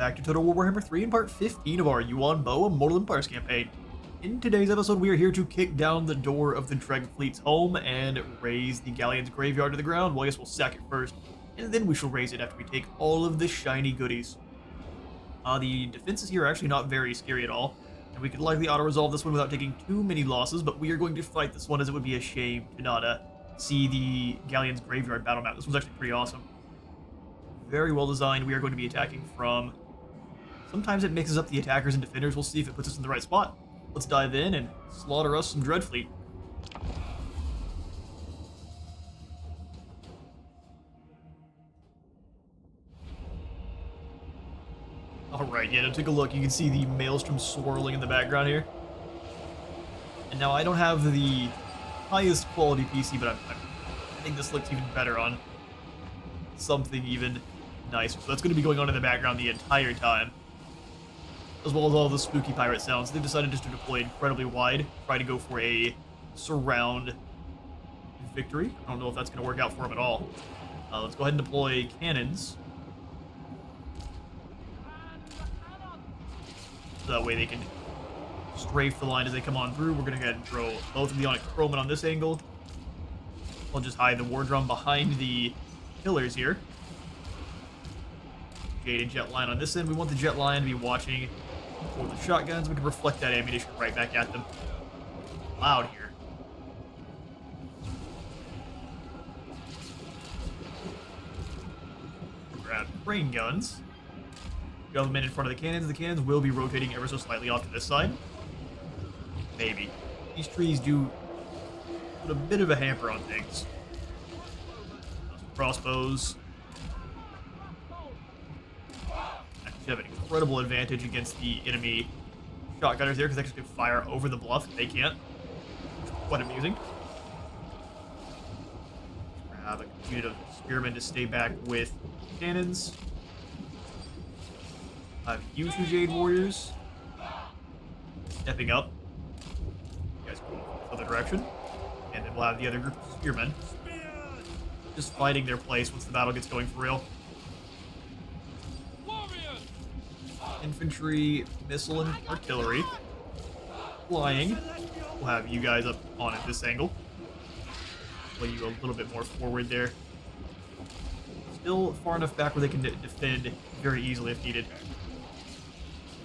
back to Total War Warhammer 3 in part 15 of our Yuan Bo Immortal Empires campaign. In today's episode, we are here to kick down the door of the Dragon Fleet's home and raise the Galleon's graveyard to the ground. Well, I guess we'll sack it first, and then we shall raise it after we take all of the shiny goodies. The defenses here are actually not very scary at all, and we could likely auto-resolve this one without taking too many losses, but we are going to fight this one as it would be a shame to not see the Galleon's graveyard battle map. This one's actually pretty awesome. Very well designed. We are going to be attacking from... Sometimes it mixes up the attackers and defenders. We'll see if it puts us in the right spot. Let's dive in and slaughter us some Dreadfleet. Alright, yeah, take a look. You can see the Maelstrom swirling in the background here. And now I don't have the highest quality PC, but I think this looks even better on something even nicer. So that's going to be going on in the background the entire time, as well as all the spooky pirate sounds. They've decided just to deploy incredibly wide, try to go for a surround victory. I don't know if that's going to work out for them at all. Let's go ahead and deploy cannons. So that way they can strafe the line as they come on through. We're going to go ahead and throw both of the Onyx Crowmen on this angle. I'll just hide the War Drum behind the pillars here. Jade and Jet Line on this end. We want the Jet Line to be watching for the shotguns. We can reflect that ammunition right back at them. Loud here. Grab rain guns. Shove them in front of the cannons. The cannons will be rotating ever so slightly off to this side. Maybe. These trees do put a bit of a hamper on things. Some crossbows. Actually have an incredible advantage against the enemy shotgunners there because they actually can fire over the bluff. They can't. Quite amusing. Grab a unit of spearmen to stay back with cannons. I have you two Jade warriors stepping up. You guys go the other direction. And then we'll have the other group of spearmen just fighting their place once the battle gets going for real. Infantry, missile, and artillery. Flying. We'll have you guys up on at this angle. Play you a little bit more forward there. Still far enough back where they can defend very easily if needed.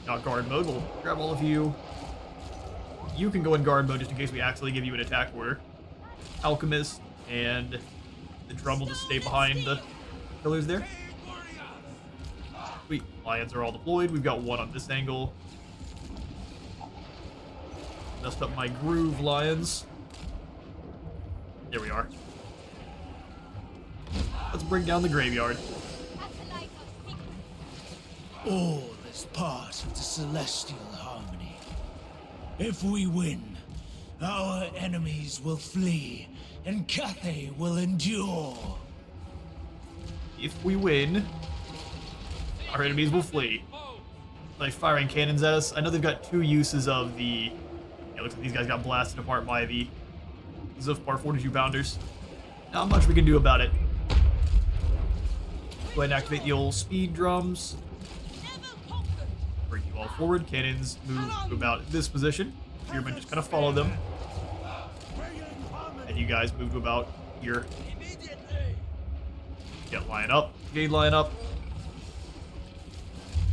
Not guard mode. We'll grab all of you. You can go in guard mode just in case we actually give you an attack order. Alchemist and the drum will just stay behind the pillars there. Sweet. Lions are all deployed. We've got one on this angle. Messed up my groove, lions. There we are. Let's bring down the graveyard. All is part of the celestial harmony. If we win, our enemies will flee, and Cathay will endure. If we win, our enemies will flee. Like firing cannons at us. I know they've got two uses of the... Yeah, looks like these guys got blasted apart by the Zufbar 42 pounders. Not much we can do about it. Go ahead and activate the old speed drums. Bring you all forward. Cannons move to about this position. Spearmen just kind of follow them. And you guys move to about here. Get line up. Jade line up.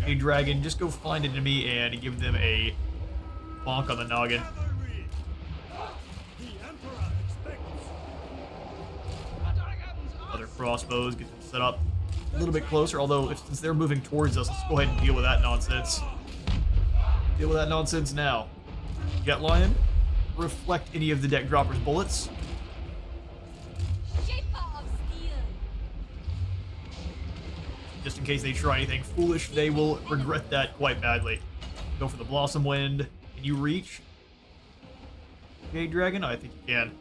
Jade Dragon, just go find an enemy and give them a bonk on the noggin. Other crossbows, get them set up a little bit closer, although since they're moving towards us, let's go ahead and deal with that nonsense. Deal with that nonsense now. Jet Lion, reflect any of the deck droppers' bullets. Just in case they try anything foolish, they will regret that quite badly. Go for the Blossom Wind. Can you reach? Jade Dragon? I think you can.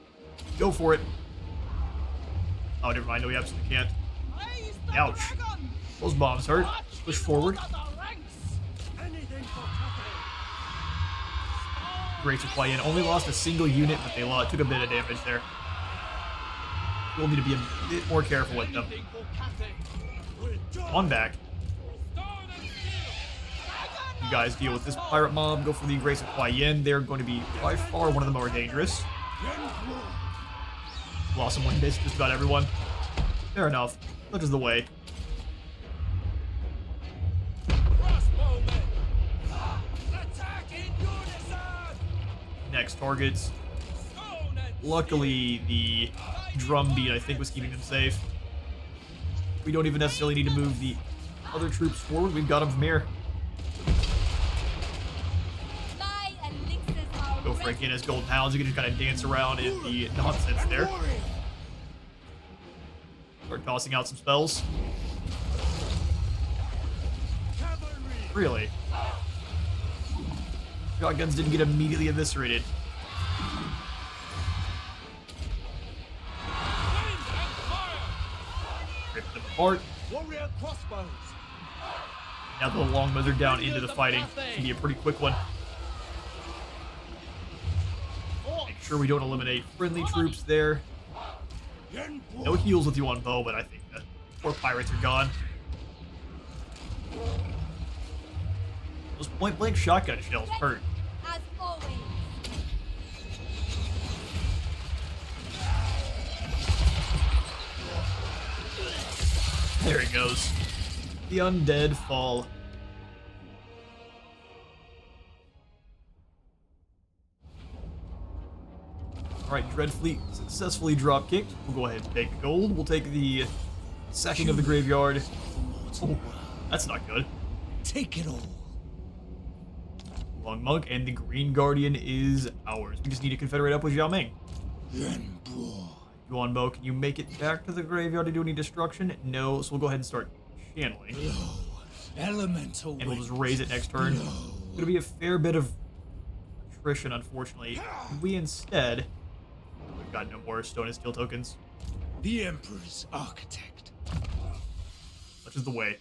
Go for it. Oh, never mind. No, we absolutely can't. Ouch. Those bombs hurt. Push forward. Great supply in. Only lost a single unit, but they took a bit of damage there. We'll need to be a bit more careful with them. On back. you guys deal with this pirate mob. Go for the Grace of Kuai Yin. They're going to be by far one of the more dangerous. Blossom Wind hits just about everyone. Fair enough. Such is the way. Next targets. Luckily, the drum beat, I think, was keeping them safe. We don't even necessarily need to move the other troops forward. We've got them from here. Go for again as Golden Hounds. You can just kind of dance around in the nonsense there. Start tossing out some spells. Really? Shotguns didn't get immediately eviscerated. Rip them apart. Warrior crossbows. Now the longbows are down into the fighting. Should be a pretty quick one. Make sure we don't eliminate friendly troops there. No heals with Yuan Bo, but I think the poor pirates are gone. Those point-blank shotgun shells hurt. As always. There he goes. The undead fall. Alright, Dreadfleet successfully drop-kicked. We'll go ahead and take the gold. We'll take the sacking of the graveyard. Oh, that's not good. Take it all. Long Monk and the Green Guardian is ours. We just need to confederate up with Yao Ming. Yuan Bo, can you make it back to the graveyard to do any destruction? No, so we'll go ahead and start channeling. Elemental. And we'll just raise it next turn. It's gonna be a fair bit of attrition, unfortunately. We instead... We've got no more stone and steel tokens. The Emperor's architect. Such is the way.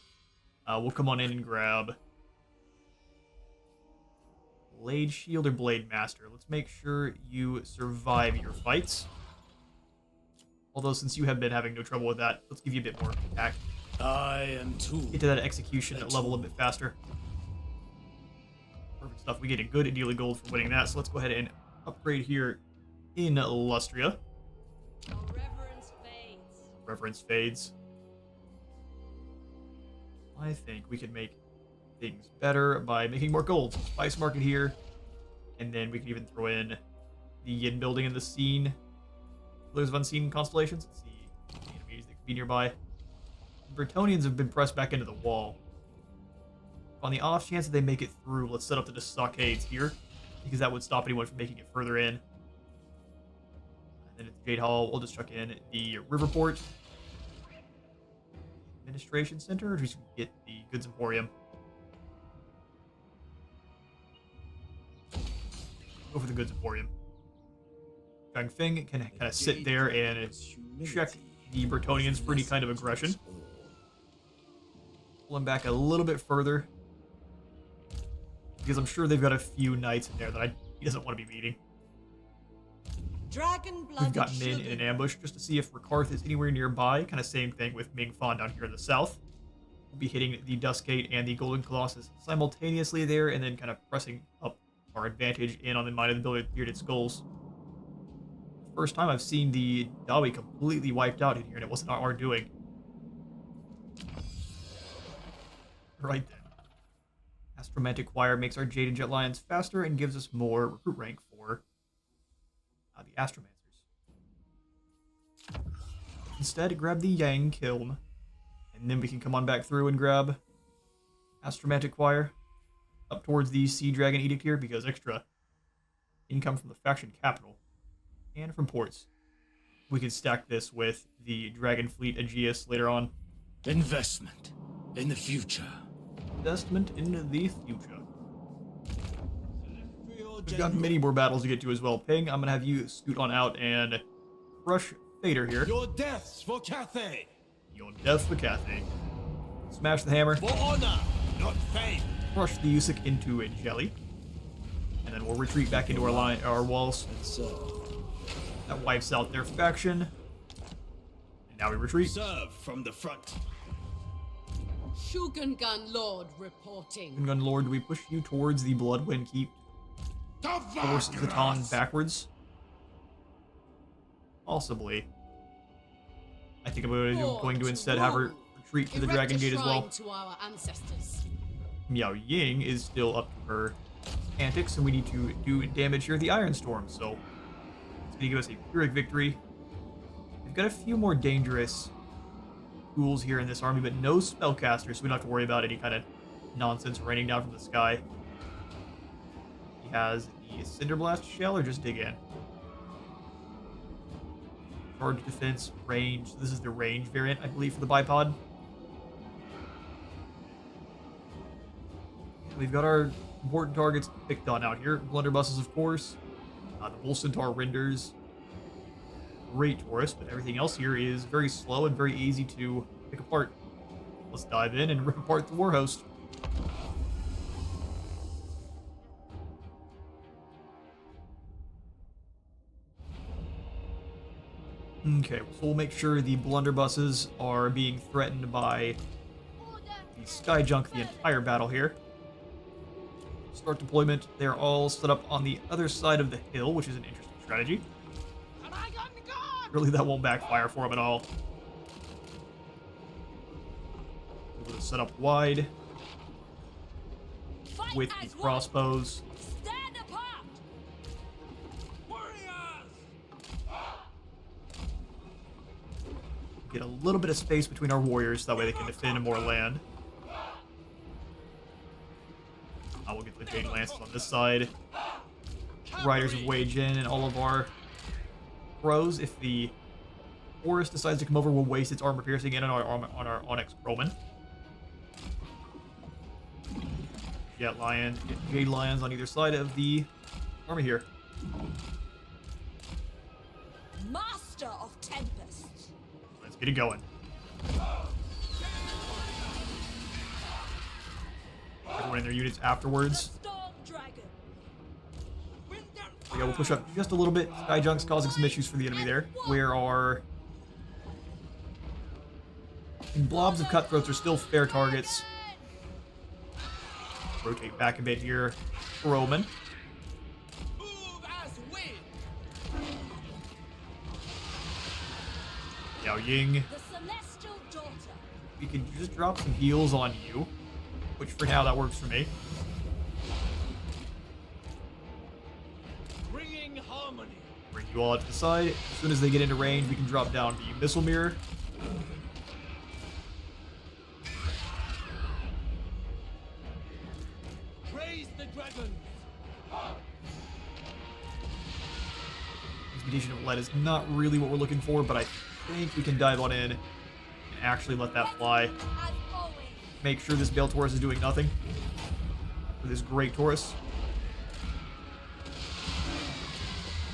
We'll come on in and grab... Blade Shield or Blade Master. Let's make sure you survive your fights. Although, since you have been having no trouble with that, let's give you a bit more attack. I am too. Get to that execution level a bit faster. Perfect stuff. We get a good deal of gold for winning that, so let's go ahead and upgrade here in Lustria. Reverence fades. Reverence fades. I think we can make things better by making more gold. Spice market here, and then we can even throw in the Yin building in the scene. Pillars of Unseen Constellations. Let's see the enemies that could be nearby. The Bretonians have been pressed back into the wall. On the off chance that they make it through, let's set up the stockades here, because that would stop anyone from making it further in. And then at the Jade Hall, we'll just chuck in the Riverport Administration Center, or just get the Goods Emporium. Go for the Goods Emporium. Zhang Feng can kind of sit there and check the Bretonians for any kind of aggression. Pull him back a little bit further, because I'm sure they've got a few knights in there that he doesn't want to be meeting. We've got Min in an ambush just to see if Rakarth is anywhere nearby. Kind of same thing with Ming Fan down here in the south. We'll be hitting the Duskgate and the Golden Colossus simultaneously there, and then kind of pressing up our advantage in on the Mine of the Bearded Skulls. First time I've seen the Dawi completely wiped out in here, and it wasn't our doing. Right then. Astromantic Choir makes our Jade and Jet Lions faster and gives us more recruit rank for the Astromancers. Instead, grab the Yang Kiln, and then we can come on back through and grab Astromantic Choir up towards the Sea Dragon Edict here, because extra income from the faction capital and from ports. We can stack this with the Dragon Fleet Aegeus later on. Investment in the future. Investment in the future. We've got many more battles to get to as well. Ping, I'm going to have you scoot on out and crush Fader here. Your deaths for Cathay. Your death for Cathay. Smash the hammer. For honor, not fame. Crush the Usyk into a jelly. And then we'll retreat back into our walls. That wipes out their faction. And now we retreat. Serve from the front. Shugengun Lord reporting. Gun Lord, do we push you towards the Bloodwind Keep? Force the Tong backwards? Possibly. I think I'm going to instead have her retreat to the Dragon Gate as well. To our ancestors. Miao Ying is still up to her antics, and we need to do damage here at the Iron Storm, so it's going to give us a Pyrrhic victory. We've got a few more dangerous tools here in this army, but no spellcasters, so we don't have to worry about any kind of nonsense raining down from the sky. He has the Cinder Blast shell, or just dig in? Charge defense, range. This is the range variant, I believe, for the bipod. We've got our important targets picked on out here. Blunderbusses, of course. The Bull Centaur renders. Great Taurus, but everything else here is very slow and very easy to pick apart. Let's dive in and rip apart the Warhost. Okay, so we'll make sure the blunderbusses are being threatened by the Sky Junk the entire battle here. Start deployment. They're all set up on the other side of the hill, which is an interesting strategy. Really, that won't backfire for them at all. Able to set up wide with the crossbows. Stand apart. Get a little bit of space between our warriors, so that way they can defend more land. We'll get the Jade Lances on this side. Riders of Wei Jin and all of our pros. If the Horus decides to come over, we'll waste its armor piercing in on our Onyx Roman. Get Jade Lions on either side of the army here. Master of Tempest. Let's get it going. Everyone in their units afterwards. Yeah, we'll push up just a little bit. Sky Junk's causing some issues for the enemy there. Where our blobs of cutthroats are still fair targets. Rotate back a bit here. Roman. Yao Ying. We can just drop some heals on you, which for now that works for me. Bringing harmony. Bring you all out to the side. As soon as they get into range, we can drop down the missile mirror. Praise the dragon. Expedition of Lead is not really what we're looking for, but I think we can dive on in and actually let that fly. Make sure this Bale Taurus is doing nothing for this great Taurus.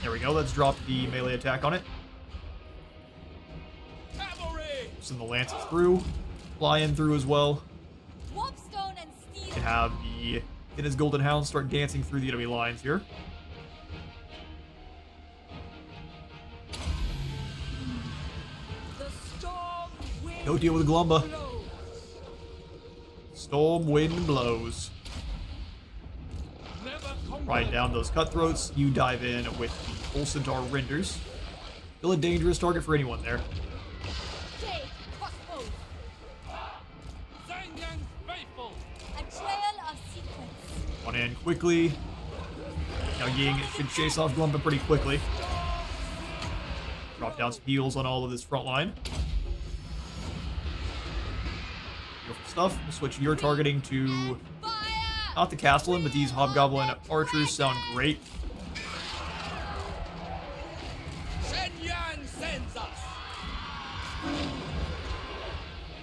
There we go. Let's drop the melee attack on it. Cavalry. Send the lances through. Fly in through as well. Warpstone and steel. And have the His Golden Hound start dancing through the enemy lines here. The storm wind Go deal with Glumba. blows. Storm wind blows. Never conquer. Ride down those cutthroats. You dive in with the Bull Centaur renders. Still a dangerous target for anyone there. Jade, crossbows. Zhang Yang's faithful. A trail of sequence. On in quickly. Now Ying should chase off Glumba pretty quickly. Drop down some heals on all of this front line. Beautiful stuff. We'll switch your targeting to Fire! not the Castellan, but these Hobgoblin archers sound great. Shen Yang sends us.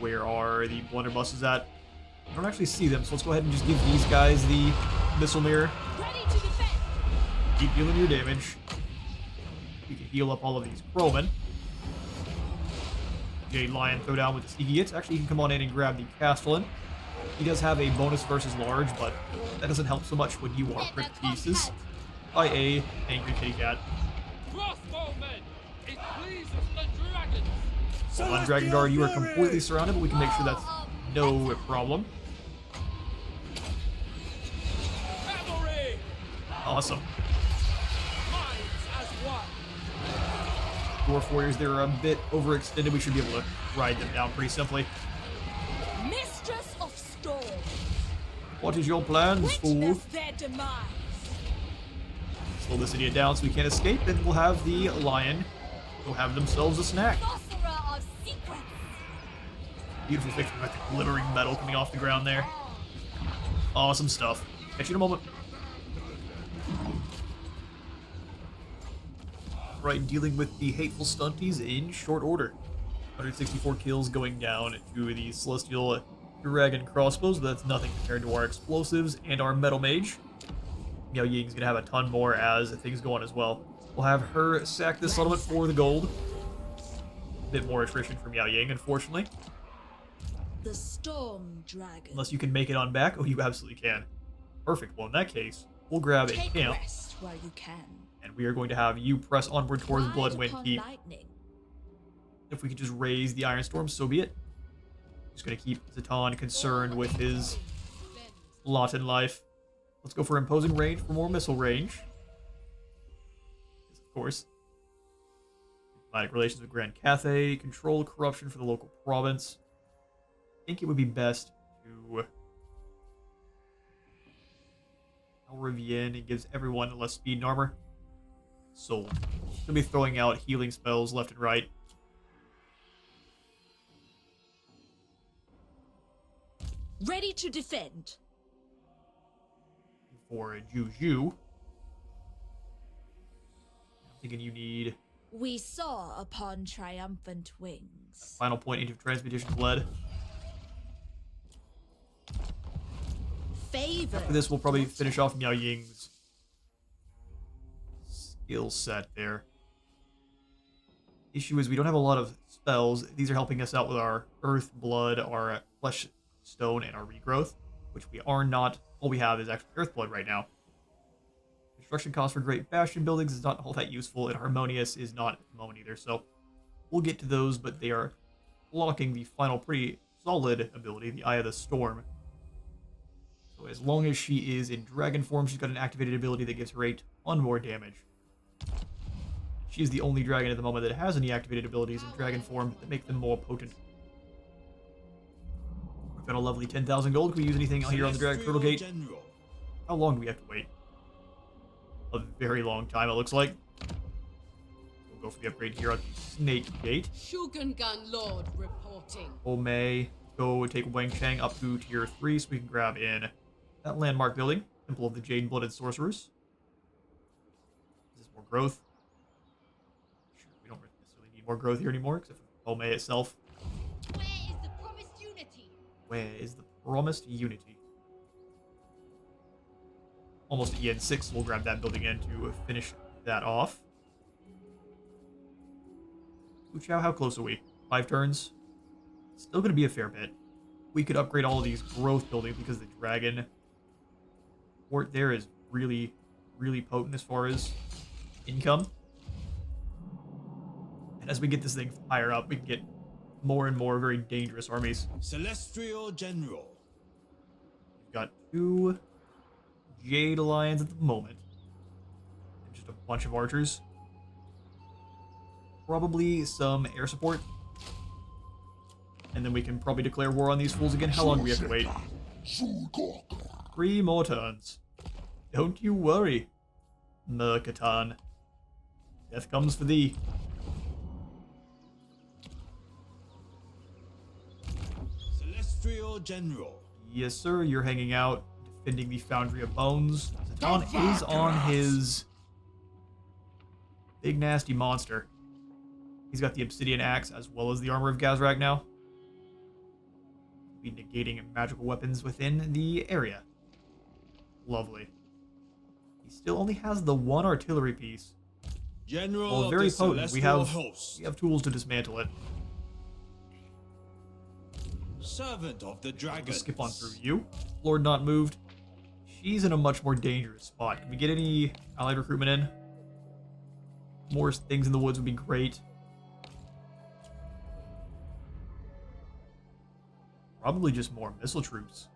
Where are the blunderbusses at? I don't actually see them, so let's go ahead and just give these guys the missile mirror. Ready to defend. Keep dealing your damage. We can heal up all of these Crowmen. Jade Lion throw down with the sneaky hits. Actually, he can come on in and grab the Castellan. He does have a bonus versus large, but that doesn't help so much when you are ripped to pieces by a angry kitty cat. Crossbowmen. It pleases the dragons. Hold on, Dragon Guard, you are completely surrounded, but we can make sure that's No problem. Cavalry! Awesome. Minds as one! Dwarf warriors, they're a bit overextended. We should be able to ride them down pretty simply. Mistress of storm. What is your plans, fool? Witness their demise. Slow this idiot down so we can't escape, and we'll have the lion go have themselves a snack. Sorcerer of secrets. Beautiful picture with the glittering metal coming off the ground there. Awesome stuff. Catch you in a moment. Right, dealing with the hateful stunties in short order. 164 kills going down to the Celestial Dragon crossbows, but that's nothing compared to our explosives and our Metal Mage. Miao Ying's gonna have a ton more as things go on as well. We'll have her sack this settlement for the gold. A bit more attrition for Miao Ying, unfortunately. The storm dragon. Unless you can make it on back. Oh, you absolutely can. Perfect. Well, in that case, we'll grab a Take camp, rest while you can. and we are going to have you press onward towards Ride Bloodwind upon Keep. lightning. If we could just raise the Iron Storm, so be it. Just gonna keep Zatan concerned with his lot in life. Let's go for imposing range for more missile range. Yes, of course. Diplomatic relations with Grand Cathay. Control corruption for the local province. I think it would be best to Rivienne. It gives everyone less speed and armor. Sold. Gonna be throwing out healing spells left and right. Ready to defend. For Juju. I'm thinking you need We saw upon triumphant wings. final point into transmutation bled. Favor. After this, we'll probably finish off Miao Ying's skill set there. Issue is we don't have a lot of spells. These are helping us out with our Earth Blood, our Flesh Stone, and our Regrowth, which we are not. All we have is actually Earth Blood right now. Construction cost for Great Bastion buildings is not all that useful, and Harmonious is not at the moment either, so we'll get to those, but they are blocking the final pretty solid ability, the Eye of the Storm. So as long as she is in dragon form, she's got an activated ability that gives her a ton more damage. She is the only dragon at the moment that has any activated abilities in dragon form that make them more potent. We've got a lovely 10,000 gold. Can we use anything here on the Dragon Turtle Gate? General. How long do we have to wait? A very long time, it looks like. We'll go for the upgrade here on the Snake Gate. Shogungan Lord reporting. May go take Wang Chang up to tier 3 so we can grab in that landmark building, Temple of the Jade-Blooded Sorcerers. Is this more growth? Sure, we don't necessarily need more growth here anymore, except for May itself. Where is the promised unity? Where is the promised unity? Almost at EN6, we'll grab that building in to finish that off. Uchow, how close are we? 5 turns? Still going to be a fair bit. We could upgrade all of these growth buildings because the dragon port there is really, really potent as far as income. And as we get this thing higher up, we can get more and more very dangerous armies. Celestial General. We've got 2 Jade Lions at the moment. And just a bunch of archers. Probably some air support. And then we can probably declare war on these fools again. How long do we have to wait? 3 more turns. Don't you worry, Mercatan. Death comes for thee. Celestial General. Yes, sir, you're hanging out, defending the Foundry of Bones. Zatan is on his big nasty monster. He's got the Obsidian Axe as well as the Armor of Gazrak now. Be negating magical weapons within the area. Lovely. He still only has the 1 artillery piece. General Well, of very the potent. We Celestial have Host. tools to dismantle it. Servant of the Dragon. Let's skip on through you. Lord not moved. She's in a much more dangerous spot. Can we get any allied recruitment in? More things in the woods would be great. Probably just more missile troops,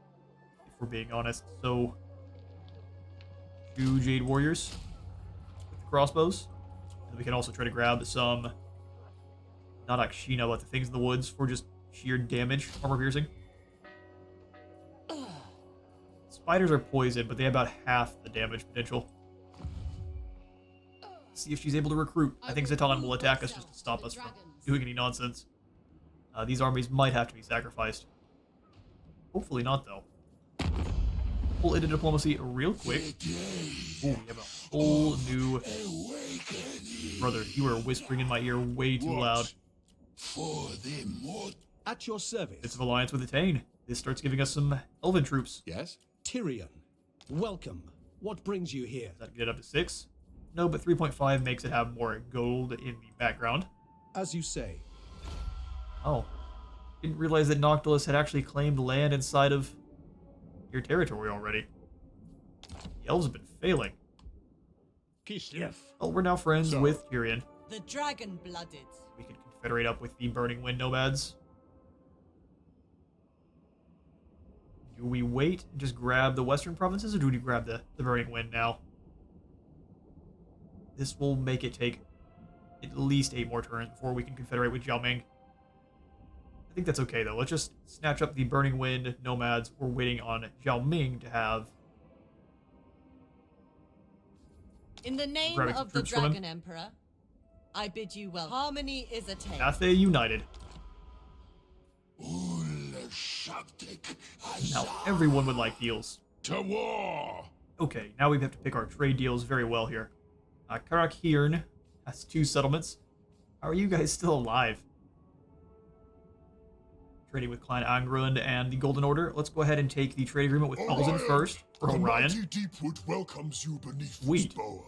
if we're being honest. So, 2 Jade Warriors with the crossbows. And we can also try to grab some, not Akshina, but the things in the woods for just sheer damage, armor piercing. Spiders are poisoned, but they have about half the damage potential. See if she's able to recruit. I think Zatan will attack us just to stop us from doing any nonsense. These armies might have to be sacrificed. Hopefully not, though. Pull into diplomacy real quick. Ooh, we have a whole new... Brother, you were whispering in my ear way too loud. At your service. Bits of alliance with Attain. This starts giving us some elven troops. Yes? Tyrion. Welcome. What brings you here? Does that get it up to 6? No, but 3.5 makes it have more gold in the background. As you say. Oh. Didn't realize that Noctilus had actually claimed land inside of your territory already. The elves have been failing. Kislev. Well, we're now friends with Tyrion. The dragon-blooded. We can confederate up with the Burning Wind nomads. Do we wait and just grab the western provinces, or do we grab the Burning Wind now? This will make it take at least 8 more turns before we can confederate with Jiaoming. I think that's okay, though. Let's just snatch up the Burning Wind nomads. We're waiting on Jiaoming to have... In the name grabbing some of the troops from him. Dragon Emperor, I bid you well. Harmony is attained. Cathay united. Now everyone would like deals. To war! Okay, now we have to pick our trade deals very well here. Karakhirn has 2 settlements. How are you guys still alive? Trading with Clan Angrund and the Golden Order. Let's go ahead and take the trade agreement with Paulson first for Orion. Deepwood welcomes you beneath Sweet. bower.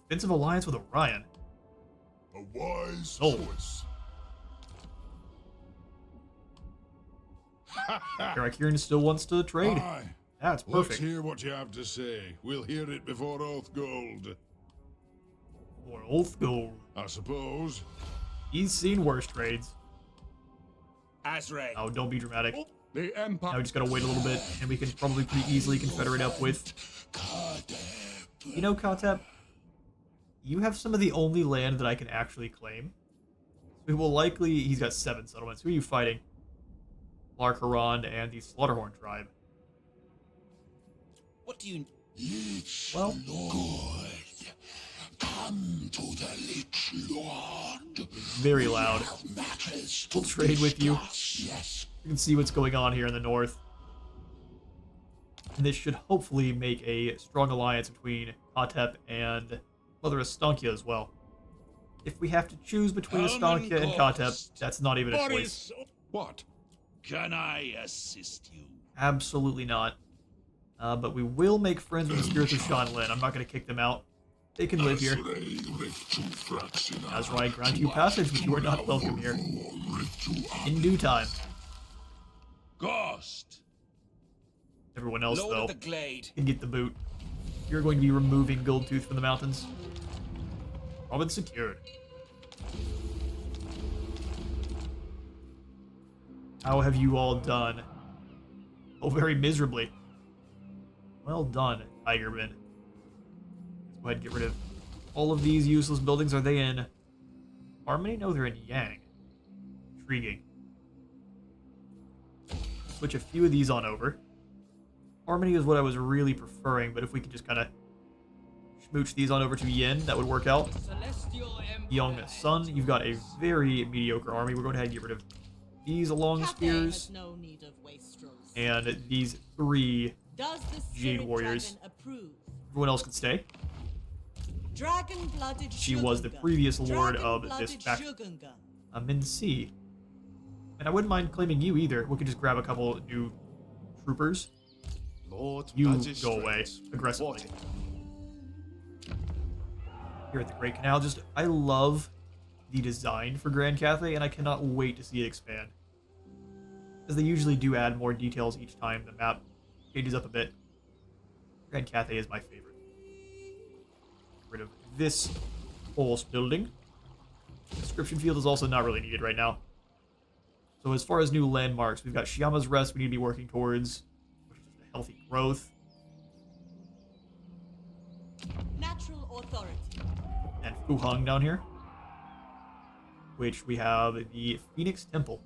Defensive alliance with Orion. A wise Oh. choice. Karakhirn still wants to trade. Aye. That's Let's perfect. hear what you have to say. We'll hear it before Oath Gold. For Oath Gold. I suppose. He's seen worse trades. Azray. Oh, don't be dramatic. The Empire. Now we just gotta wait a little bit, and we can probably pretty easily confederate up with... You know, Katep, you have some of the only land that I can actually claim. We will likely... He's got 7 settlements. Who are you fighting? Lark Haran and the Slaughterhorn tribe. What do you... Well, Come to the Lich Lord. very loud. We'll trade with you. Yes. You can see what's going on here in the north. And this should hopefully make a strong alliance between Katep and Mother Astankia as well. If we have to choose between Astankia and Katep, that's not even a choice. What? Can I assist you? Absolutely not. But we will make friends with the spirits of Shanlin. I'm not going to kick them out. They can live here. Azrai, I grant you passage, but you are not welcome here. In due time. Ghost. Everyone else, Lord though, of the Glade. can get the boot. You're going to be removing Goldtooth from the mountains. Province secured. How have you all done? Oh, very miserably. Well done, Tigerman. Let's go ahead and get rid of all of these useless buildings. Are they in Harmony? No, they're in Yang. Intriguing. Switch a few of these on over. Harmony is what I was really preferring, but if we could just kind of smooch these on over to Yin, that would work out. Celestial Empire. Young Sun, you've got a very mediocre army. We're going ahead and get rid of these long Cathay spears has no need of wastrels. and these 3 Does the Jade Spirit Warriors. Dragon approve? Everyone else can stay. Dragon-blooded She was the Shugunga. previous lord of this Dragon-blooded faction. Shugunga. Minci. And I wouldn't mind claiming you either. We could just grab a couple new troopers. Lord You Magistrate. go away aggressively. What? Here at the Great Canal, I love the design for Grand Cathay, and I cannot wait to see it expand. As they usually do add more details each time the map changes up a bit. Grand Cathay is my favorite. Get rid of this whole building. Description field is also not really needed right now. So as far as new landmarks, we've got Shiama's Rest we need to be working towards, which is just a healthy growth. Natural authority. And Fuheng down here, which we have the Phoenix Temple,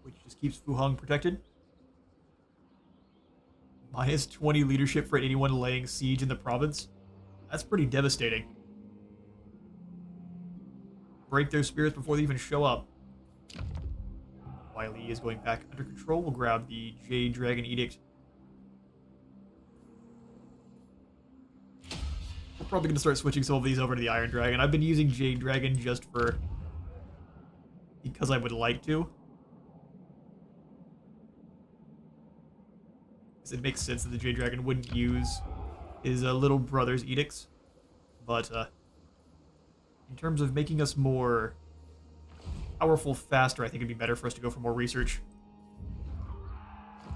which just keeps Fuheng protected. Minus 20 leadership for anyone laying siege in the province. That's pretty devastating. Break their spirits before they even show up. Wiley is going back under control. We'll grab the Jade Dragon Edict. We're probably going to start switching some of these over to the Iron Dragon. I've been using Jade Dragon just because I would like to. It makes sense that the Jade Dragon wouldn't use his little brother's edicts. But in terms of making us more powerful faster, I think it'd be better for us to go for more research.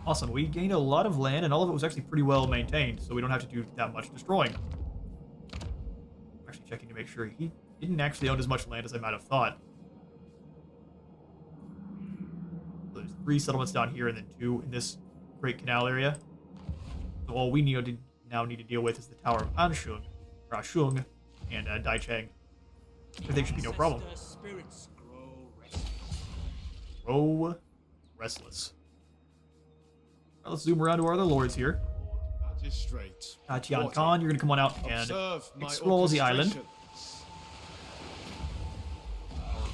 Awesome. We gained a lot of land, and all of it was actually pretty well maintained, so we don't have to do that much destroying. I'm actually checking to make sure he didn't actually own as much land as I might have thought. So there's 3 settlements down here, and then 2 in this Great Canal area. So all we now need to deal with is the Tower of Anshung, or Ashung, and Daicheng. I think should be no problem. Spirits Grow restless. Right, let's zoom around to our other lords here. Magistrate. Tian Khan, you're going to come on out and explore the island.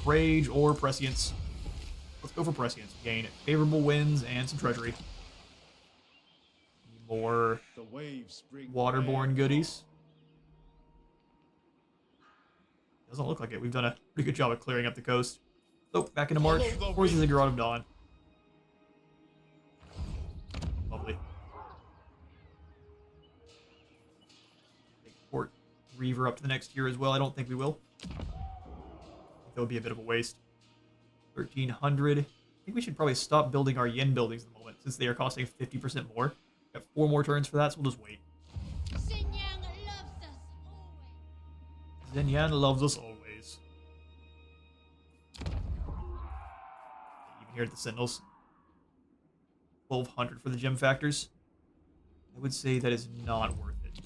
Rage or Prescience. Let's go for Prescience. Gain favorable winds and some treasury. More waterborne goodies. Doesn't look like it. We've done a pretty good job of clearing up the coast. So, back into March. Forces of Ziggurat of Dawn. Lovely. Take Port Reaver up to the next tier as well. I don't think we will. I think that would be a bit of a waste. 1,300. I think we should probably stop building our yen buildings at the moment, since they are costing 50% more. Got 4 more turns for that, so we'll just wait. Xinyan loves us always. Even here at the Sentinels. 1,200 for the gem factors. I would say that is not worth it.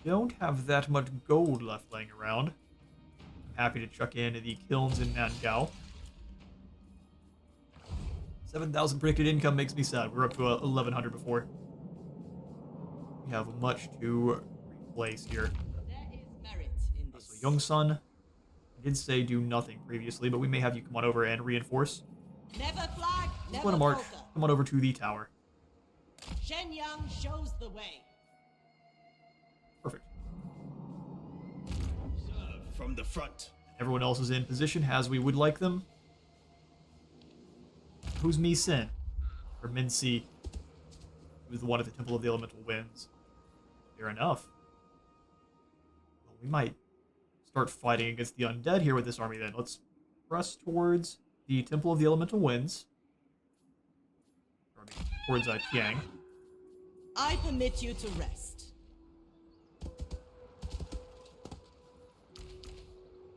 Don't have that much gold left laying around. I'm happy to chuck in the kilns in Nangao. 7,000 predicted income makes me sad. We were up to 1,100 before. We have much to replace here. There is merit in this. So Youngsun, I did say do nothing previously, but we may have you come on over and reinforce. Never flag, never Go to March. falter. Come on over to the tower. Shenyang shows the way. Perfect. From the front. Everyone else is in position as we would like them. Who's Mi Sin? Or Min Si? Who's the one at the Temple of the Elemental Winds? Fair enough. Well, we might start fighting against the undead here with this army then. Let's press towards the Temple of the Elemental Winds. Or, I mean, towards Tiang. I permit you to rest.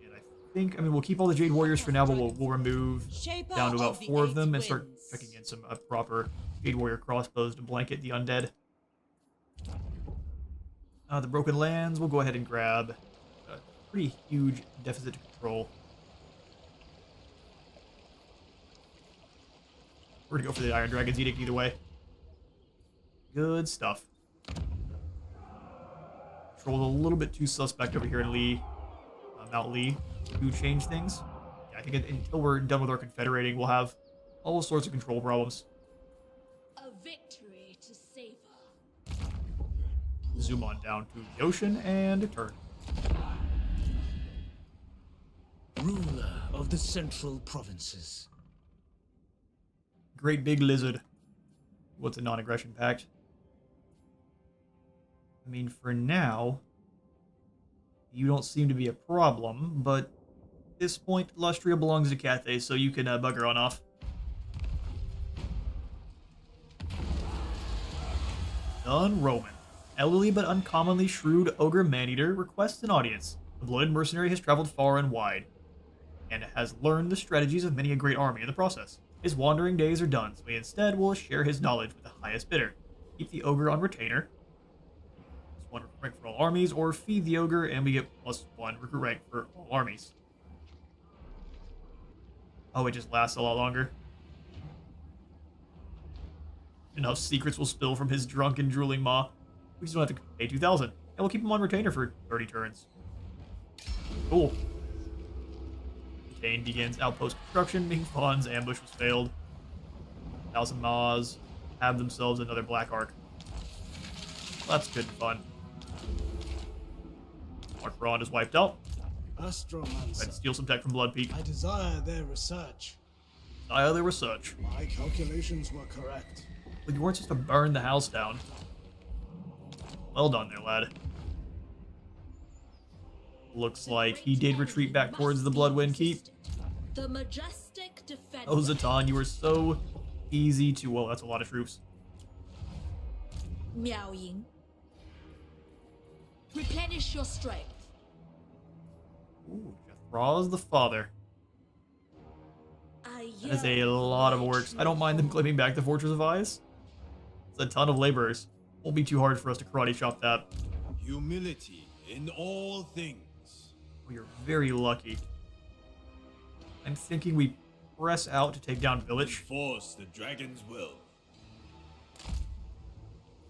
And I think, we'll keep all the Jade Warriors for now, but we'll remove Shaper down to about of the 4 of eight them and start winds. checking in some proper Jade Warrior crossbows to blanket the undead. The Broken Lands, we'll go ahead and grab a pretty huge deficit to control. We're going to go for the Iron Dragon's Edict either way. Good stuff. Control's a little bit too suspect over here in Lee. Mount Lee to change things. Yeah, I think until we're done with our confederating, we'll have all sorts of control problems. A victory to savor. Zoom on down to the ocean and turn. Ruler of the central provinces. Great big lizard. What's a non-aggression pact? I mean, for now, you don't seem to be a problem, but at this point, Lustria belongs to Cathay, so you can bugger on off. Done Roman. elderly but uncommonly shrewd ogre man-eater requests an audience. The blooded mercenary has traveled far and wide, and has learned the strategies of many a great army in the process. His wandering days are done, so he instead will share his knowledge with the highest bidder. Keep the ogre on retainer. +1 recruit rank for all armies, or feed the ogre and we get +1 recruit rank for all armies. Oh, it just lasts a lot longer. Enough secrets will spill from his drunken, drooling maw. We just don't have to pay 2,000, and we'll keep him on retainer for 30 turns. Cool. Kane begins outpost construction. Ming Fawn's ambush was failed. 1,000 Ma's have themselves another Black Arc. Well, that's good and fun. Mark Braun is wiped out. Astromancer, Let's steal some tech from Blood Peak. I desire their research. Their research. My calculations were correct. But you weren't supposed to burn the house down. Well done there, lad. Looks like he did retreat back towards the Bloodwind Keep. The majestic defender. Oh, Zatan, you were so easy to... Whoa, that's a lot of troops. Miao Ying. Replenish your strength. Ooh, Jethra's the father. That is a lot of works. I don't mind them claiming back the Fortress of Eyes. It's a ton of laborers. Won't be too hard for us to karate chop that. Humility in all things. Oh, you're very lucky. I'm thinking we press out to take down Village. Enforce the dragon's will.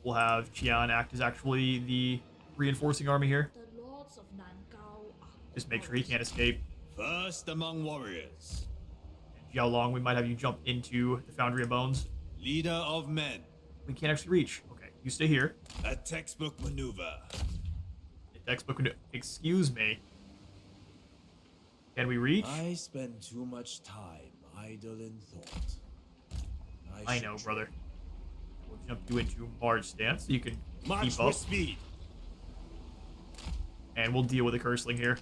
We'll have Qian act as actually the reinforcing army here. The lords of Nangao are Just make sure he can't escape. First among warriors. Xiao Long, we might have you jump into the Foundry of Bones. Leader of men. We can't actually reach. Okay, you stay here. A textbook maneuver. The textbook. Excuse me. Can we reach? I spend too much time idle in thought. I know, brother. We'll jump you into March stance so you can March keep up. with speed. And we'll deal with the Curseling here.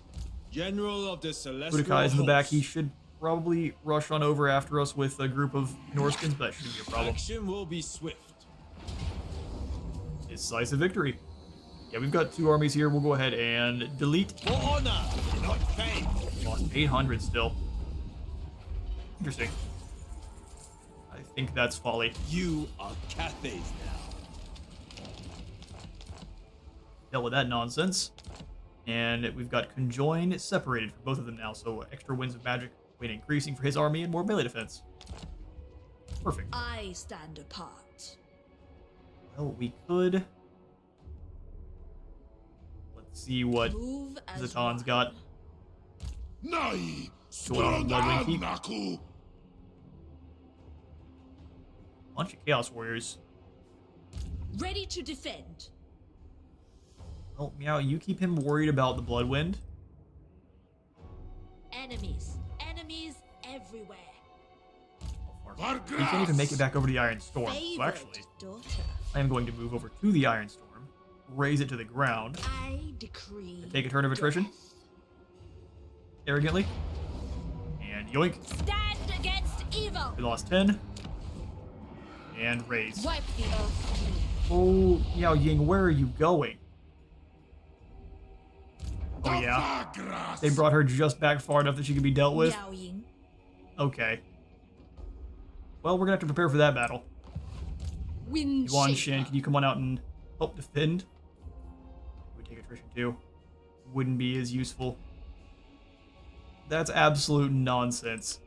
General of the Celestial Budokai's in the back. Host. He should probably rush on over after us with a group of Norskins, but that shouldn't be a problem. Action will be swift. Decisive victory. Yeah, we've got 2 armies here. We'll go ahead and delete. For honor, not fame. Lost 800 still. Interesting. I think that's folly. You are Cathay's now. Dealt with that nonsense. And we've got conjoined separated for both of them now, so extra winds of magic, weight increasing for his army and more melee defense. Perfect. I stand apart. Well, we could... Let's see what Move as Zatan's one. got. Nai, Going on Bloodwind Keep. Naku. Bunch of Chaos Warriors. Ready to defend. Well, Meow, you keep him worried about the Bloodwind. Enemies. Enemies everywhere. We can't even make it back over to the Iron Storm. So Favored actually, daughter. I am going to move over to the Iron Storm, raise it to the ground, I decree. and take a turn of attrition. death. Arrogantly. And yoink. Stand against evil. We lost 10. And raise. Wipe the earth. Oh, Yao Ying, where are you going? Oh yeah. They brought her just back far enough that she could be dealt with. Miao Ying. Okay. Well, we're gonna have to prepare for that battle. Wind Yuan shaper. Shan, can you come on out and help defend? We take attrition too. Wouldn't be as useful. That's absolute nonsense.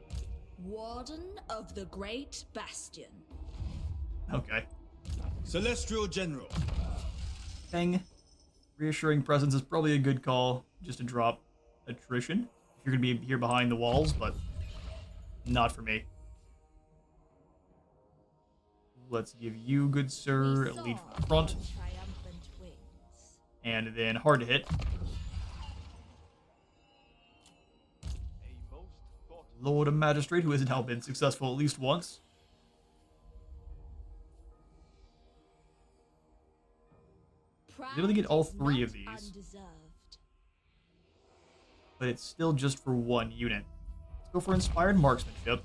Warden of the Great Bastion. Okay. Celestial General. Thing. Reassuring presence is probably a good call, just to drop attrition. If you're gonna be here behind the walls, but not for me. Let's give you, good sir, a lead from the front, Triumphant wings. and then hard to hit. Lord of Magistrate, who has now been successful at least once. You're gonna get all Pride is 3 not of these. undeserved. But it's still just for 1 unit. Let's go for Inspired Marksmanship.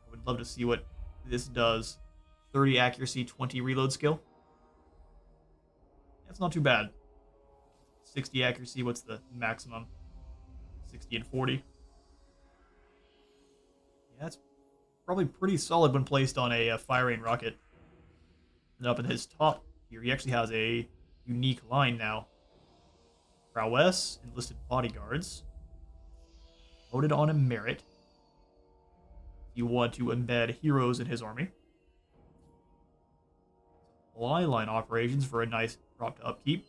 I would love to see what this does. 30 accuracy, 20 reload skill. That's not too bad. 60 accuracy, what's the maximum? 60 and 40. Yeah, that's probably pretty solid when placed on a fire rain rocket. And up in his top here, he actually has a unique line now. Prowess, enlisted bodyguards. Voted on a merit. You want to embed heroes in his army. Supply line operations for a nice drop to upkeep.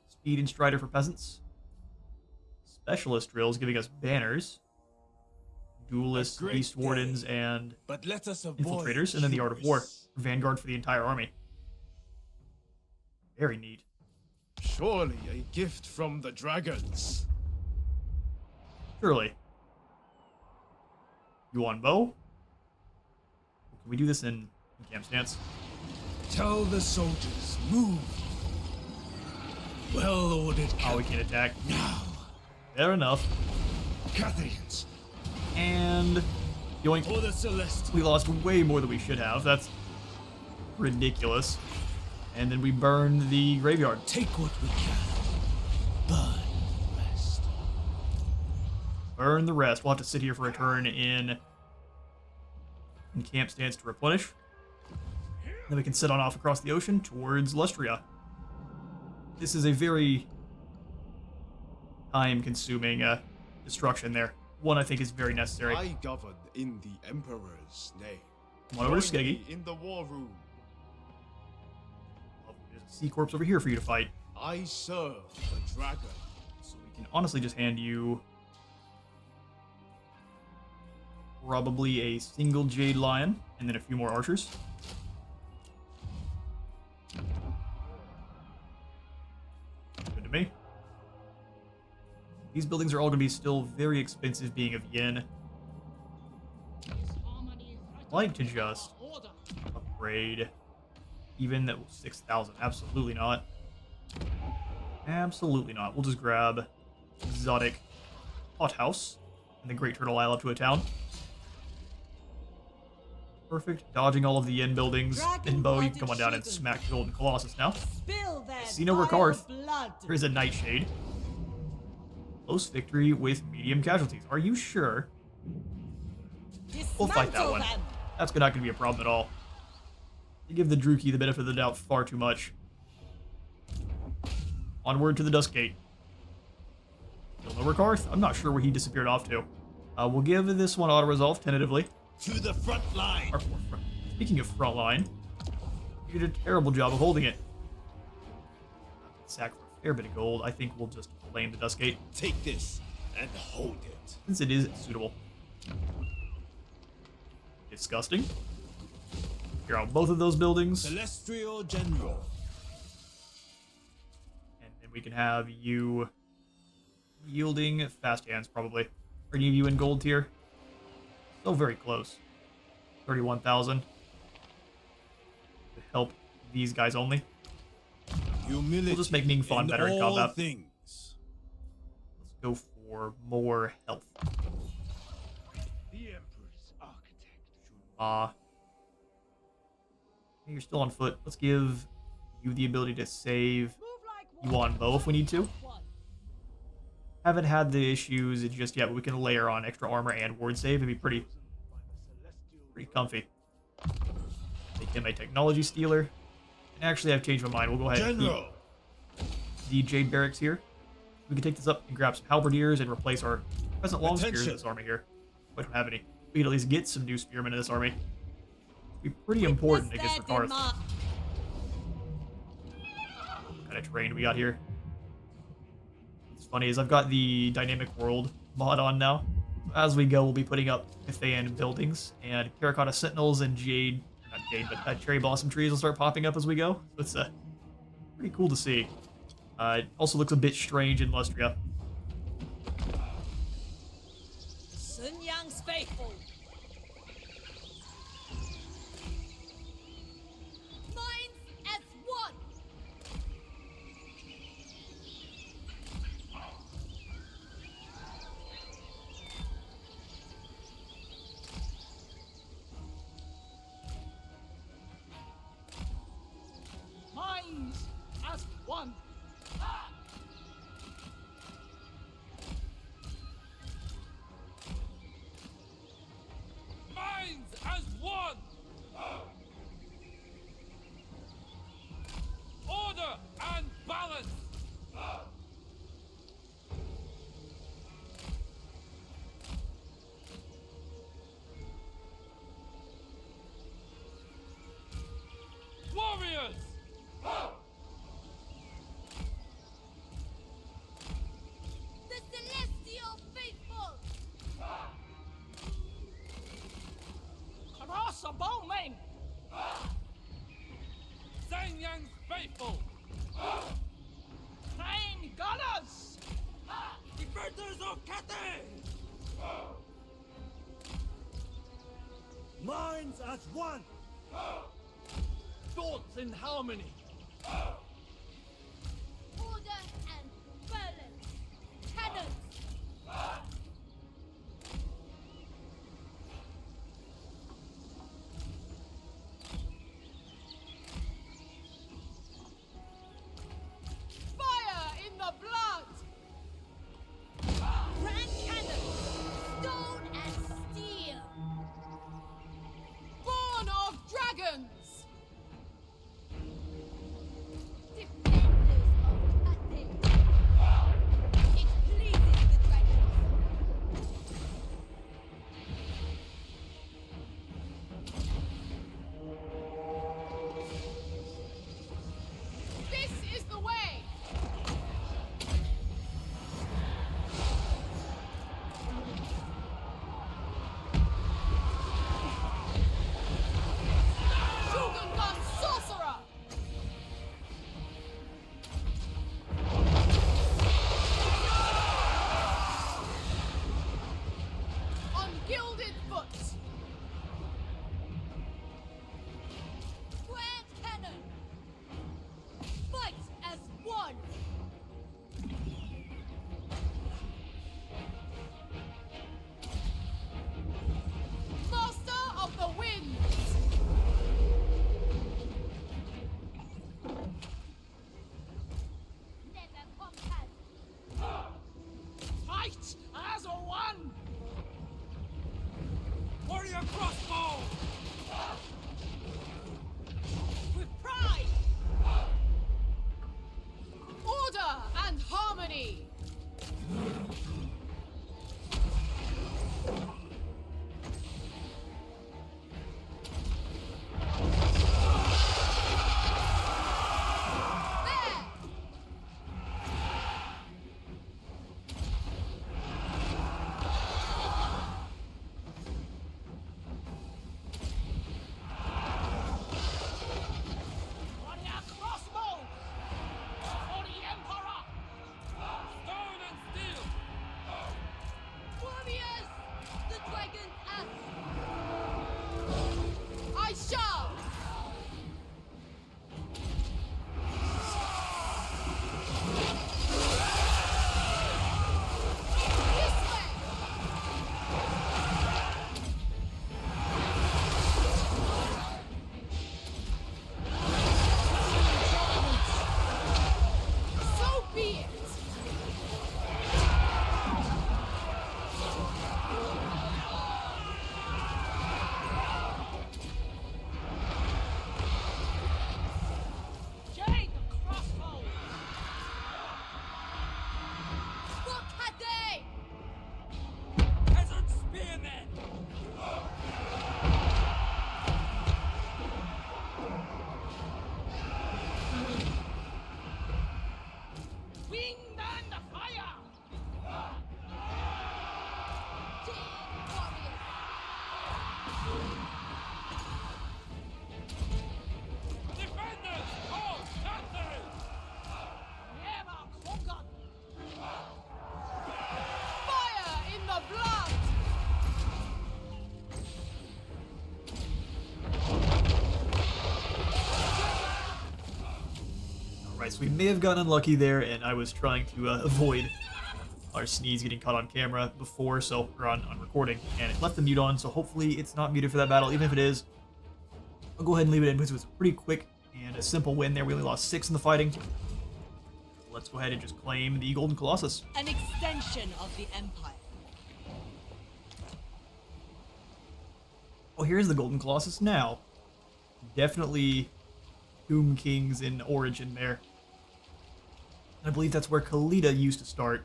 Speed and Strider for peasants. Specialist drills giving us banners. Duelists, Beast Wardens, and But let us avoid infiltrators, and then the Art of War. hubris. Vanguard for the entire army. Very neat. Surely a gift from the dragons. Surely. Yuan Bo? Can we do this in camp stance? Tell the soldiers, move. Well-ordered Oh, we can't attack. now. Fair enough. Cathayans, And yoink. For the Celestial. We lost way more than we should have. That's ridiculous. And then we burn the graveyard. take what we can. Burn the rest. Burn the rest. We'll have to sit here for a turn in camp stance to replenish. Then we can set on off across the ocean towards Lustria. This is a very time-consuming destruction there. One I think is very necessary. I govern in the Emperor's name. Come on over to Join Skeggy. me in the war room. There's a sea corpse over here for you to fight. I serve the dragon. So we can honestly just hand you probably a single Jade Lion and then a few more archers. Good to me. These buildings are all going to be still very expensive being of yen. I'd like to just upgrade even that 6,000. Absolutely not. Absolutely not. We'll just grab exotic hothouse and the Great Turtle Isle up to a town. Perfect. Dodging all of the yen buildings. And Bo, you can come on down and smack the Golden Colossus now. Spill their Casino vile Rikarth. blood. There is a Nightshade. Close victory with medium casualties. Are you sure? We'll fight that Dismantle one. them. That's not going to be a problem at all. You give the Druki the benefit of the doubt far too much. Onward to the Dusk Gate. Still no Rikarth? I'm not sure where he disappeared off to. We'll give this one auto-resolve tentatively. To the front line. Our forefront. Speaking of front line, you did a terrible job of holding it. Sack for a fair bit of gold. I think we'll just claim the Dusk Gate Take this and hold it. since it is suitable. Disgusting. Clear out both of those buildings. Celestial General. And then we can have you yielding fast hands, probably. Are any of you in gold tier? Still very close. 31,000. To help these guys only. Humility. We'll just make Ming Fan better in all combat. Things. Let's go for more health. The Emperor's architect. You're still on foot. Let's give you the ability to save Yuan Bo if we need to. Haven't had the issues just yet, but we can layer on extra armor and ward save. It'd be pretty comfy. Make him a technology stealer. And actually, I've changed my mind. We'll go ahead and General. keep the Jade barracks here. We can take this up and grab some halberdiers and replace our present long spears in Attention. this army here. We don't have any. We can at least get some new spearmen in this army. It'd be pretty important against Rikarth. What kind of terrain we got here? What's funny is I've got the Dynamic World mod on now. As we go, we'll be putting up Cathayan buildings, and Terracotta Sentinels and Jade, not Jade, but Cherry Blossom trees will start popping up as we go. It's pretty cool to see. It also looks a bit strange in Lustria. Sun Yang's faithful. Minds as one. Minds one! Minds as one! Order and balance! Warriors! The celestial faithful! Crossbowmen! Zhang faithful! Train gunners! Defenders of Cathay! Minds as one! Thoughts in harmony. Order and balance! Cannons! Fire in the blood! Grand cannons! Stone and steel! Born of dragons! Defenders of Cathay! It pleases the dragons! This is the way! Shogungan sorcerer! On gilded foot! Grand cannon! Fight as one! Master of the wind! Never compact! Fight as one! Warrior crossbow! With pride! Order and harmony! There! Warrior crossbow! For the Emperor! Stone and steel! Warriors! The dragon's ass! I shall! This way! So be it! Jade the crossbow! For Cathay! Peasant spearmen! Wind and fire! Jade warriors! Defenders of Cathay! Never conquered! Fire in the blood! Alright, so we may have gotten unlucky there, and I was trying to avoid our sneeze getting caught on camera before, or on recording, and it left the mute on, so hopefully it's not muted for that battle. Even if it is, I'll go ahead and leave it in because it was a pretty quick and a simple win there. We only lost 6 in the fighting. let's go ahead and just claim the Golden Colossus. An extension of the Empire. Oh, here's the Golden Colossus now. Definitely Tomb Kings in origin there. I believe that's where Kalita used to start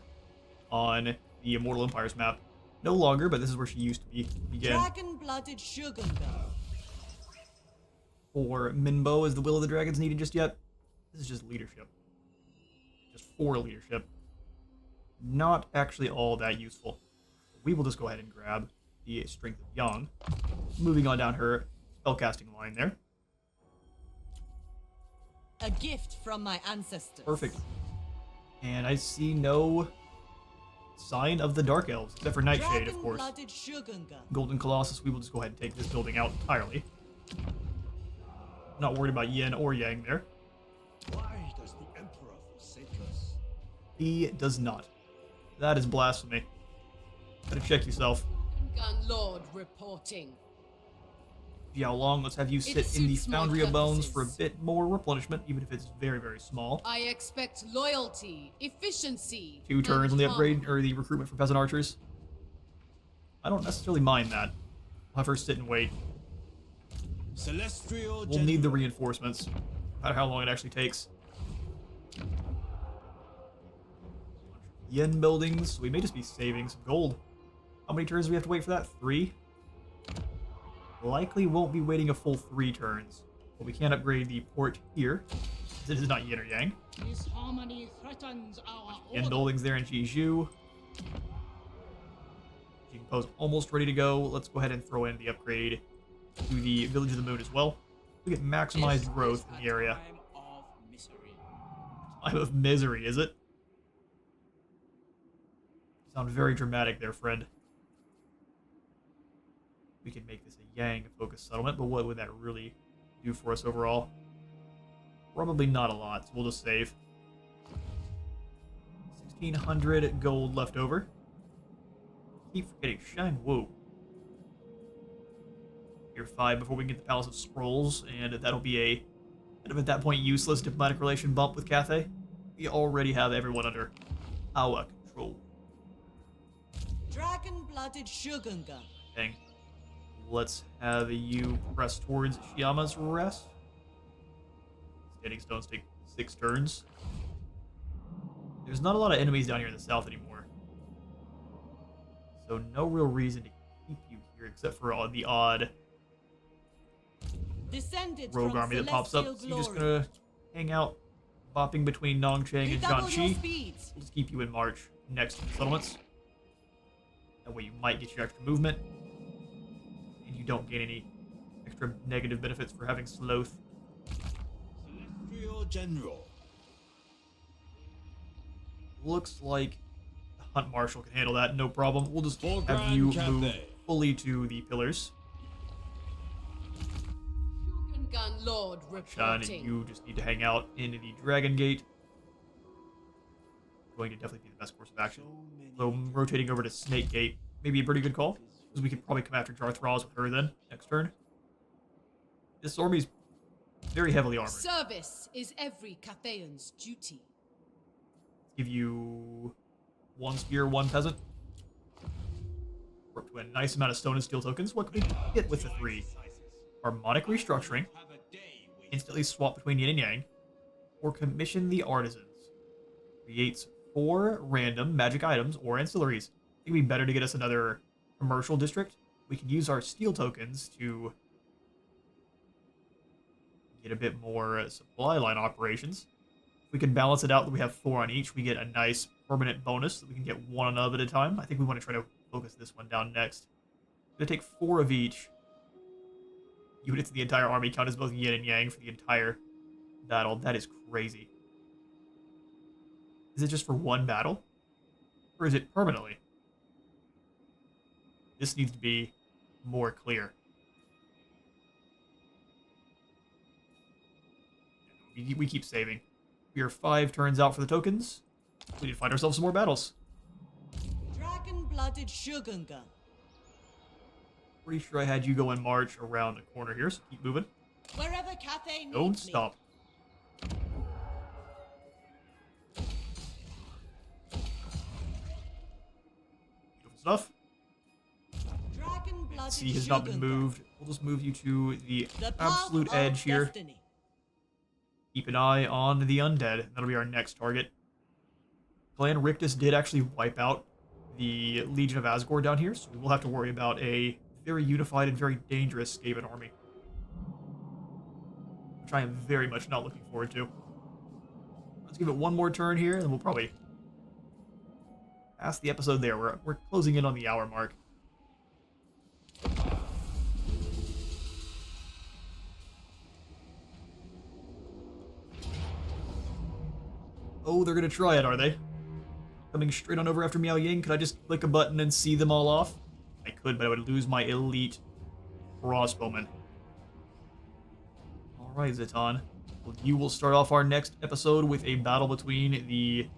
on the Immortal Empires map. No longer, but this is where she used to begin. Dragon-blooded Shogunga. For Minbo, is the Will of the Dragons needed just yet? This is just leadership. Just for leadership. Not actually all that useful. We will just go ahead and grab the Strength of Yang. Moving on down her spellcasting line there. A gift from my ancestors. Perfect. And I see no sign of the Dark Elves, except for Nightshade, of course. Dragon-blooded Shogunga. Golden Colossus, we will just go ahead and take this building out entirely. Not worried about yin or yang there. Why does the Emperor forsake us? He does not. That is blasphemy. Better check yourself. Gun Lord reporting. How long? Let's have you sit in the suits my Foundry of Bones purposes. for a bit more replenishment, even if it's very, very small. I expect loyalty, efficiency. 2 turns on the and upgrade, or the recruitment for peasant archers. I don't necessarily mind that. I'll have her sit and wait. Celestial We'll need the reinforcements. No matter how long it actually takes. Yen buildings. So we may just be saving some gold. How many turns do we have to wait for that? 3? Likely won't be waiting a full 3 turns. But we can upgrade the port here. This is not yin or yang. This harmony threatens our Yen order. buildings there in Jiju. Jing Po's almost ready to go. Let's go ahead and throw in the upgrade to the Village of the Moon as well. We get maximized growth in the area. Time of misery. Time of misery, is it? Sound very dramatic there, friend. We could make this a Yang-focused settlement, but what would that really do for us overall? Probably not a lot, so we'll just save. 1,600 gold left over. Keep forgetting Shangwu. Year 5 before we can get the Palace of Scrolls, and that'll be a kind of at that point useless diplomatic relation bump with Cathay. We already have everyone under our control. Dragon-blooded Shogunga. Dang. Let's have you press towards Shiama's rest. Standing stones take 6 turns. There's not a lot of enemies down here in the south anymore. So no real reason to keep you here except for the odd Descended rogue from army that pops up. celestial So you're just glory. gonna hang out, bopping between Nongcheng and Redouble your Jiangxi. speeds. We'll just keep you in March next to the settlements. That way you might get your extra movement. And you don't gain any extra negative benefits for having sloth. Celestial General. Looks like the Hunt Marshal can handle that, no problem. We'll just For have you Grand move Cathay. fully to the pillars. Gun Lord Sean, reporting. you just need to hang out in the Dragon Gate. Going to definitely be the best course of action. So rotating over to Snake Gate may be a pretty good call, because we could probably come after Jarthraz with her then, next turn. This army's very heavily armored. Service is every Cathayan's duty. Give you 1 spear, 1 peasant. We're up to a nice amount of stone and steel tokens. What could we get with the 3? Harmonic Restructuring. Instantly swap between yin and yang. Or Commission the Artisans. Creates 4 random magic items or ancillaries. I think it'd be better to get us another commercial district. We can use our steel tokens to get a bit more supply line operations. If we can balance it out that we have 4 on each, we get a nice permanent bonus that we can get 1 of at a time. I think we want to try to focus this one down next. Gonna take 4 of each. Units of the entire army count as both yin and yang for the entire battle. That is crazy. Is it just for 1 battle? Or is it permanently? This needs to be more clear. We keep saving. We are 5 turns out for the tokens. We need to find ourselves some more battles. Dragon-blooded Shogunga. Pretty sure I had you go in March around the corner here, so keep moving. Wherever Cathay needs Don't me. stop. stuff. Dragon-blooded C has not been Shogun moved. We'll just move you to the gun. The path absolute of edge here. destiny. Keep an eye on the undead. That'll be our next target. Clan Rictus did actually wipe out the Legion of Asgore down here, so we will have to worry about a very unified and very dangerous Skaven army, which I am very much not looking forward to. Let's give it one more turn here, and then we'll probably pass the episode there. We're closing in on the hour mark. Oh, they're gonna try it, are they? Coming straight on over after Miao Ying. Could I just click a button and see them all off? I could, but I would lose my elite crossbowman. Alright, Zatan. Well, you will start off our next episode with a battle between the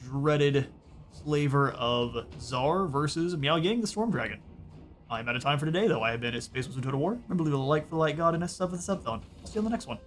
dreaded slaver of Czar versus Miao Ying, the Storm Dragon. I'm out of time for today, though. I have been at Space Wizard Total War. Remember to leave a like for the Light God and a sub for the Subthon. I'll see you on the next one.